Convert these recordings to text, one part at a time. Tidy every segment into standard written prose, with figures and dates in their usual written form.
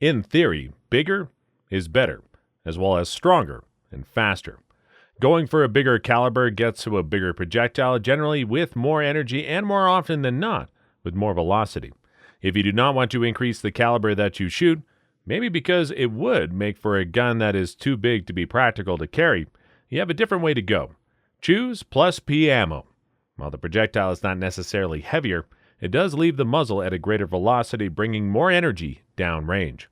In theory, bigger is better, as well as stronger and faster. Going for a bigger caliber gets to a bigger projectile, generally with more energy and more often than not, with more velocity. If you do not want to increase the caliber that you shoot, maybe because it would make for a gun that is too big to be practical to carry, you have a different way to go. Choose +P ammo. While the projectile is not necessarily heavier, it does leave the muzzle at a greater velocity, bringing more energy downrange.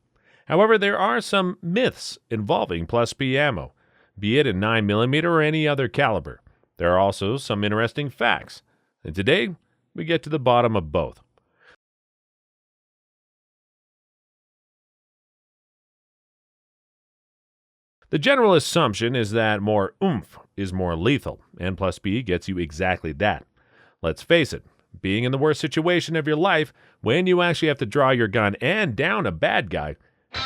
However, there are some myths involving +P ammo, be it in 9mm or any other caliber. There are also some interesting facts, and today we get to the bottom of both. The general assumption is that more oomph is more lethal, and +P gets you exactly that. Let's face it, being in the worst situation of your life, when you actually have to draw your gun and down a bad guy,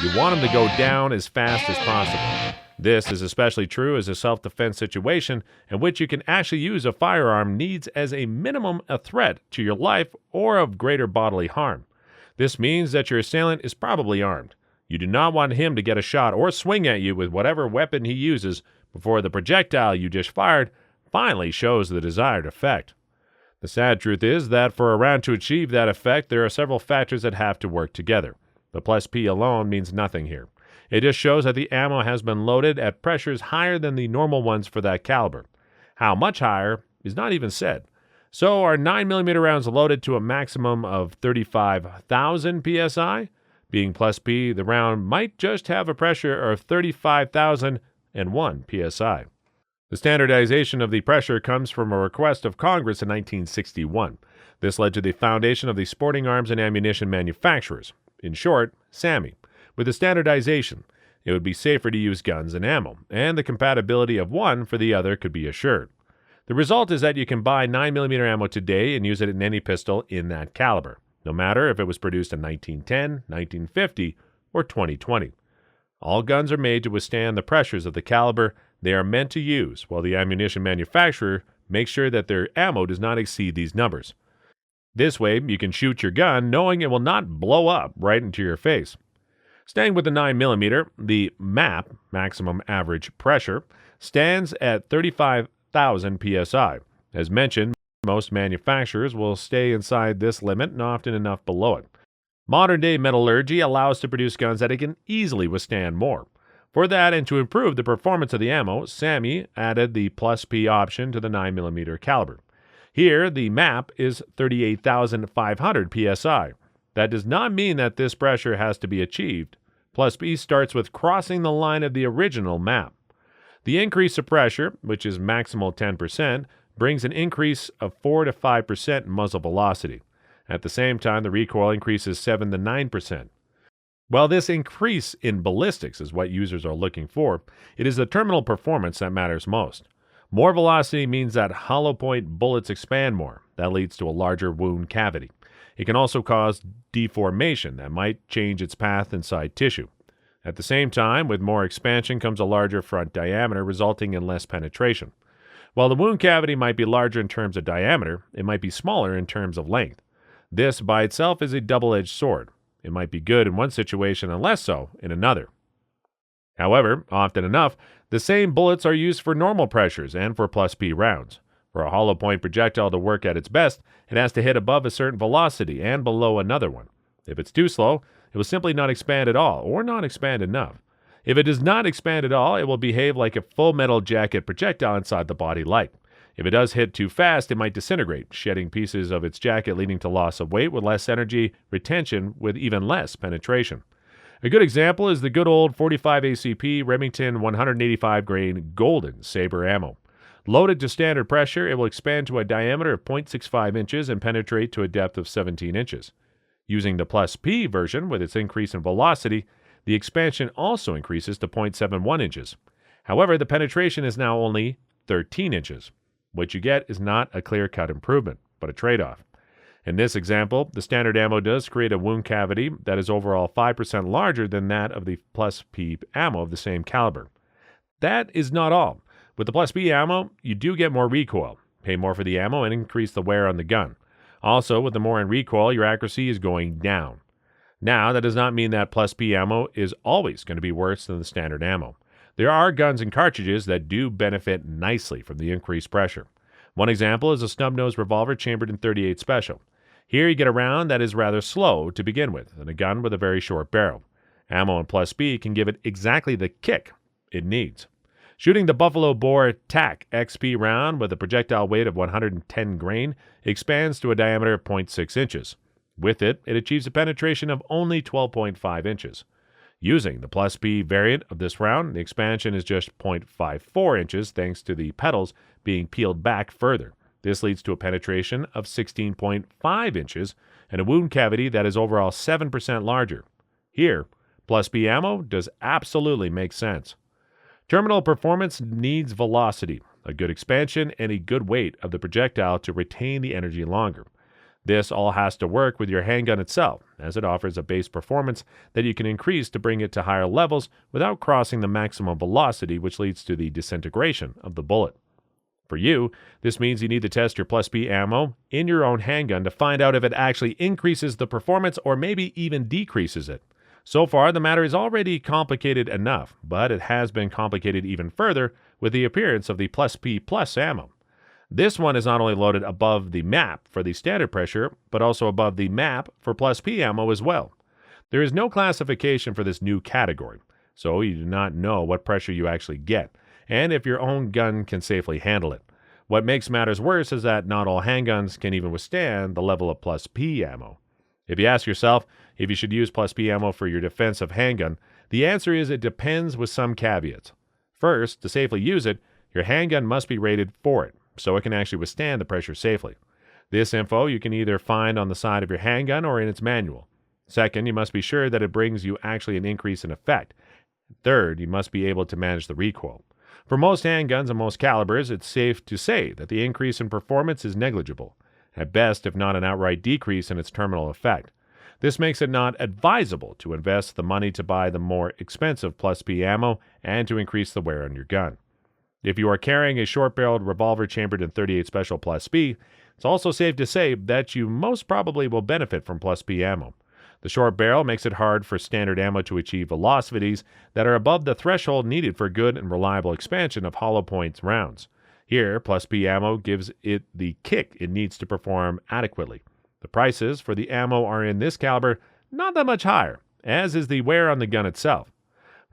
you want him to go down as fast as possible. This is especially true as a self-defense situation in which you can actually use a firearm needs as a minimum a threat to your life or of greater bodily harm. This means that your assailant is probably armed. You do not want him to get a shot or swing at you with whatever weapon he uses before the projectile you just fired finally shows the desired effect. The sad truth is that for a round to achieve that effect, there are several factors that have to work together. The +P alone means nothing here. It just shows that the ammo has been loaded at pressures higher than the normal ones for that caliber. How much higher is not even said. So are 9mm rounds loaded to a maximum of 35,000 psi? Being +P, the round might just have a pressure of 35,001 psi. The standardization of the pressure comes from a request of Congress in 1961. This led to the foundation of the Sporting Arms and Ammunition Manufacturers, in short, SAMI. With the standardization, it would be safer to use guns and ammo, and the compatibility of one for the other could be assured. The result is that you can buy 9mm ammo today and use it in any pistol in that caliber, no matter if it was produced in 1910, 1950, or 2020. All guns are made to withstand the pressures of the caliber they are meant to use, while the ammunition manufacturer makes sure that their ammo does not exceed these numbers. This way, you can shoot your gun knowing it will not blow up right into your face. Staying with the 9mm, the MAP, maximum average pressure, stands at 35,000 psi. As mentioned, most manufacturers will stay inside this limit and often enough below it. Modern-day metallurgy allows to produce guns that it can easily withstand more. For that, and to improve the performance of the ammo, SAMI added the +P option to the 9mm caliber. Here, the MAP is 38,500 psi. That does not mean that this pressure has to be achieved. +P starts with crossing the line of the original MAP. The increase of pressure, which is maximal 10%, brings an increase of 4 to 5% in muzzle velocity. At the same time, the recoil increases 7 to 9%. While this increase in ballistics is what users are looking for, it is the terminal performance that matters most. More velocity means that hollow point bullets expand more. That leads to a larger wound cavity. It can also cause deformation that might change its path inside tissue. At the same time, with more expansion comes a larger front diameter, resulting in less penetration. While the wound cavity might be larger in terms of diameter, it might be smaller in terms of length. This by itself is a double-edged sword. It might be good in one situation and less so in another. However, often enough, the same bullets are used for normal pressures and for +P rounds. For a hollow point projectile to work at its best, it has to hit above a certain velocity and below another one. If it's too slow, it will simply not expand at all, or not expand enough. If it does not expand at all, it will behave like a full metal jacket projectile inside the body light. If it does hit too fast, it might disintegrate, shedding pieces of its jacket, leading to loss of weight with less energy retention with even less penetration. A good example is the good old 45 ACP Remington 185 grain Golden Saber ammo. Loaded to standard pressure, it will expand to a diameter of 0.65 inches and penetrate to a depth of 17 inches. Using the +P version with its increase in velocity, the expansion also increases to 0.71 inches. However, the penetration is now only 13 inches. What you get is not a clear-cut improvement, but a trade-off. In this example, the standard ammo does create a wound cavity that is overall 5% larger than that of the +P ammo of the same caliber. That is not all. With the +P ammo, you do get more recoil, pay more for the ammo, and increase the wear on the gun. Also, with the more in recoil, your accuracy is going down. Now, that does not mean that Plus P ammo is always going to be worse than the standard ammo. There are guns and cartridges that do benefit nicely from the increased pressure. One example is a snub-nosed revolver chambered in .38 Special. Here you get a round that is rather slow to begin with, and a gun with a very short barrel. Ammo in Plus P can give it exactly the kick it needs. Shooting the Buffalo Bore TAC XP round with a projectile weight of 110 grain expands to a diameter of 0.6 inches. With it, it achieves a penetration of only 12.5 inches. Using the Plus P variant of this round, the expansion is just 0.54 inches thanks to the petals being peeled back further. This leads to a penetration of 16.5 inches and a wound cavity that is overall 7% larger. Here, Plus P ammo does absolutely make sense. Terminal performance needs velocity, a good expansion, and a good weight of the projectile to retain the energy longer. This all has to work with your handgun itself, as it offers a base performance that you can increase to bring it to higher levels without crossing the maximum velocity, which leads to the disintegration of the bullet. For you, this means you need to test your Plus P ammo in your own handgun to find out if it actually increases the performance or maybe even decreases it. So far, the matter is already complicated enough, but it has been complicated even further with the appearance of the Plus P Plus ammo. This one is not only loaded above the map for the standard pressure, but also above the map for Plus P ammo as well. There is no classification for this new category, so you do not know what pressure you actually get, and if your own gun can safely handle it. What makes matters worse is that not all handguns can even withstand the level of Plus P ammo. If you ask yourself if you should use Plus P ammo for your defensive handgun, the answer is it depends with some caveats. First, to safely use it, your handgun must be rated for it, so it can actually withstand the pressure safely. This info you can either find on the side of your handgun or in its manual. Second, you must be sure that it brings you actually an increase in effect. Third, you must be able to manage the recoil. For most handguns and most calibers, it's safe to say that the increase in performance is negligible, at best if not an outright decrease in its terminal effect. This makes it not advisable to invest the money to buy the more expensive Plus P ammo and to increase the wear on your gun. If you are carrying a short-barreled revolver chambered in .38 Special Plus P, it's also safe to say that you most probably will benefit from Plus P ammo. The short barrel makes it hard for standard ammo to achieve velocities that are above the threshold needed for good and reliable expansion of hollow point rounds. Here, Plus P ammo gives it the kick it needs to perform adequately. The prices for the ammo are in this caliber not that much higher, as is the wear on the gun itself.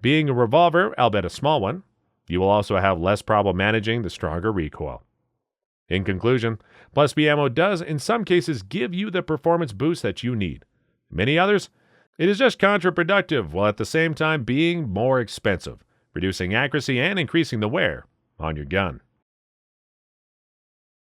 Being a revolver, albeit a small one, you will also have less problem managing the stronger recoil. In conclusion, Plus P ammo does in some cases give you the performance boost that you need. In many others, it is just counterproductive while at the same time being more expensive, reducing accuracy and increasing the wear on your gun.